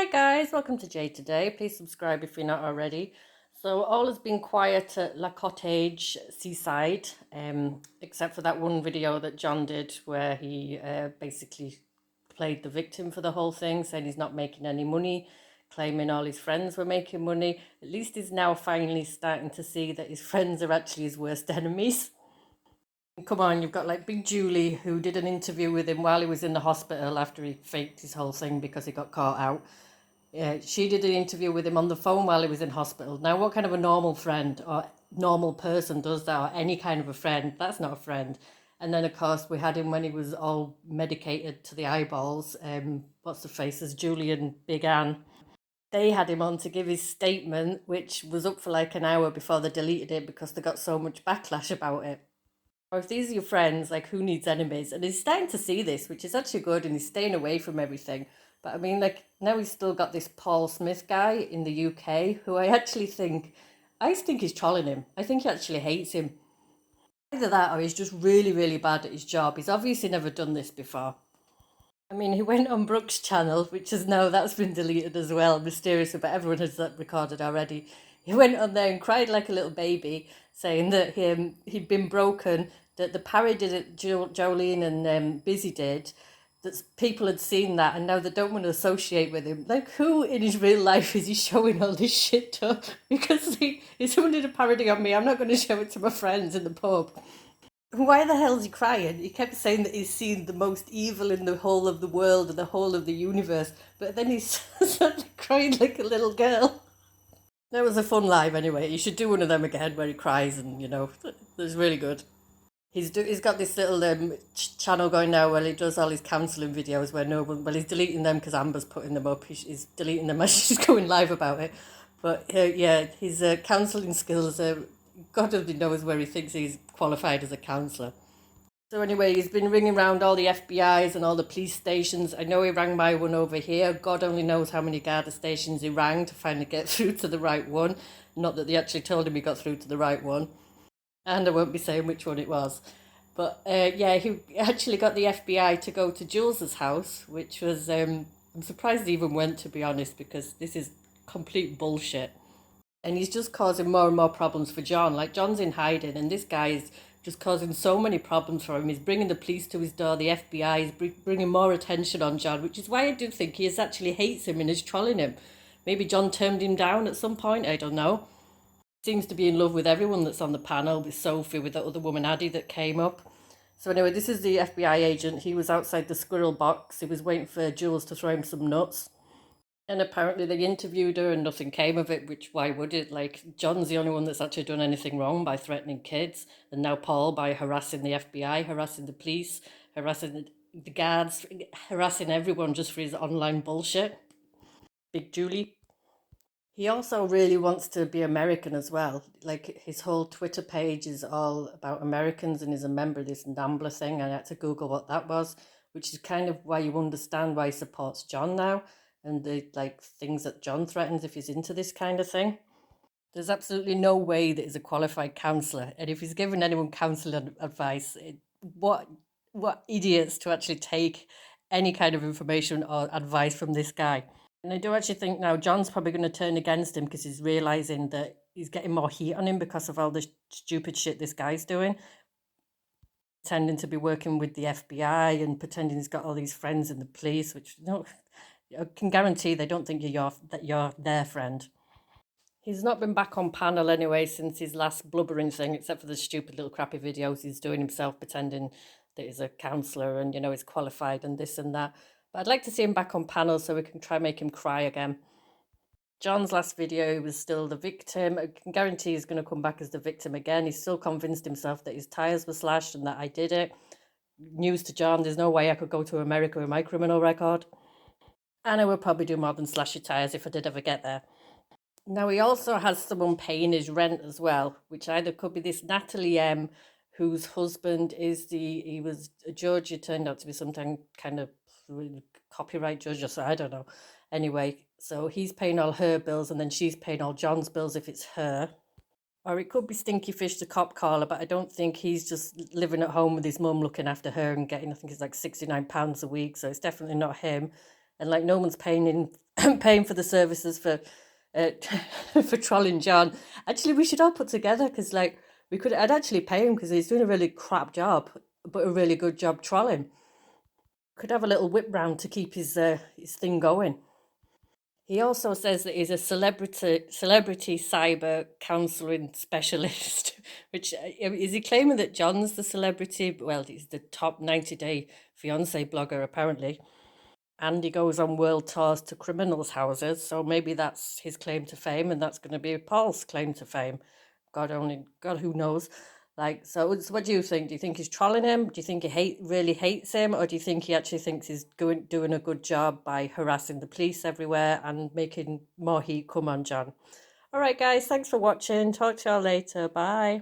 Hi guys, welcome to Jade today. Please subscribe if you're not already. So all has been quiet at La Cottage Seaside, except for that one video that John did where he basically played the victim for the whole thing, saying he's not making any money, claiming all his friends were making money. At least he's now finally starting to see that his friends are actually his worst enemies. Come on, you've got like Big Julie, who did an interview with him while he was in the hospital after he faked his whole thing because he got caught out. Yeah, she did an interview with him on the phone while he was in hospital. Now, what kind of a normal friend or normal person does that, or any kind of a friend? That's not a friend. And then, of course, we had him when he was all medicated to the eyeballs. What's the faces? Julie and Big Ann. They had him on to give his statement, which was up for like an hour before they deleted it because they got so much backlash about it. Or if these are your friends, like who needs enemies? And he's starting to see this, which is actually good, and he's staying away from everything. But I mean, like now he's still got this Paul Smith guy in the UK who I think he's trolling him. I think he actually hates him. Either that or he's just really, really bad at his job. He's obviously never done this before. I mean, he went on Brookes Channel, which is now that's been deleted as well, mysteriously, but everyone has that recorded already. He went on there and cried like a little baby, saying that he'd been broken, that the parody that Jolene and Busy did, that people had seen that and now they don't want to associate with him. Like, who in his real life is he showing all this shit to? Because if someone did a parody on me, I'm not going to show it to my friends in the pub. Why the hell is he crying? He kept saying that he's seen the most evil in the whole of the world and the whole of the universe, but then he's suddenly crying like a little girl. That was a fun live anyway. You should do one of them again where he cries and, it's really good. He's got this little channel going now where he does all his counselling videos where no one, well, he's deleting them because Amber's putting them up. He's deleting them as she's going live about it. But yeah, his counselling skills are, God only knows where he thinks he's qualified as a counsellor. So anyway, he's been ringing around all the FBI's and all the police stations. I know he rang my one over here. God only knows how many Garda stations he rang to finally get through to the right one. Not that they actually told him he got through to the right one. And I won't be saying which one it was. But yeah, he actually got the FBI to go to Jules's house, which was, I'm surprised he even went, to be honest, because this is complete bullshit. And he's just causing more and more problems for John. Like, John's in hiding, and this guy is just causing so many problems for him. He's bringing the police to his door, the FBI is bringing more attention on John, which is why I do think he actually hates him and is trolling him. Maybe John turned him down at some point, I don't know. Seems to be in love with everyone that's on the panel, with Sophie, with the other woman, Addie, that came up. So anyway, this is the FBI agent. He was outside the squirrel box. He was waiting for Jules to throw him some nuts. And apparently they interviewed her and nothing came of it, which why would it? Like, John's the only one that's actually done anything wrong by threatening kids. And now Paul by harassing the FBI, harassing the police, harassing the guards, harassing everyone just for his online bullshit. Big Julie. He also really wants to be American as well. Like, his whole Twitter page is all about Americans and he's a member of this NAMBLA thing. I had to Google what that was, which is kind of why you understand why he supports John now and the like things that John threatens if he's into this kind of thing. There's absolutely no way that he's a qualified counsellor. And if he's giving anyone counselling advice, what idiots to actually take any kind of information or advice from this guy. And I do actually think now John's probably going to turn against him because he's realising that he's getting more heat on him because of all the stupid shit this guy's doing. Pretending to be working with the FBI and pretending he's got all these friends in the police, which I can guarantee they don't think that you're their friend. He's not been back on panel anyway since his last blubbering thing, except for the stupid little crappy videos he's doing himself pretending that he's a counsellor and, he's qualified and this and that. But I'd like to see him back on panel so we can try and make him cry again. John's last video, he was still the victim. I can guarantee he's going to come back as the victim again. He's still convinced himself that his tyres were slashed and that I did it. News to John, there's no way I could go to America with my criminal record. And I would probably do more than slash your tyres if I did ever get there. Now, he also has someone paying his rent as well, which either could be this Natalie M., whose husband he was a judge. It turned out to be some kind of copyright judge or so, I don't know. Anyway, so he's paying all her bills and then she's paying all John's bills if it's her. Or it could be Stinky Fish, the cop caller, but I don't think he's just living at home with his mum looking after her and getting, I think it's like £69 a week, so it's definitely not him. and like no one's paying paying for the services for uh, for trolling John. Actually, we should all put together because like I'd actually pay him because he's doing a really crap job, but a really good job trolling. Could have a little whip round to keep his thing going. He also says that he's a celebrity cyber counselling specialist. Which is he claiming that John's the celebrity? Well, he's the top 90-day fiance blogger apparently, and he goes on world tours to criminals' houses. So maybe that's his claim to fame, and that's going to be Paul's claim to fame. God who knows. Like, so what do you think? Do you think he's trolling him? Do you think he really hates him, or do you think he actually thinks he's doing a good job by harassing the police everywhere and making more heat come on John? All right, guys, thanks for watching. Talk to y'all later. Bye.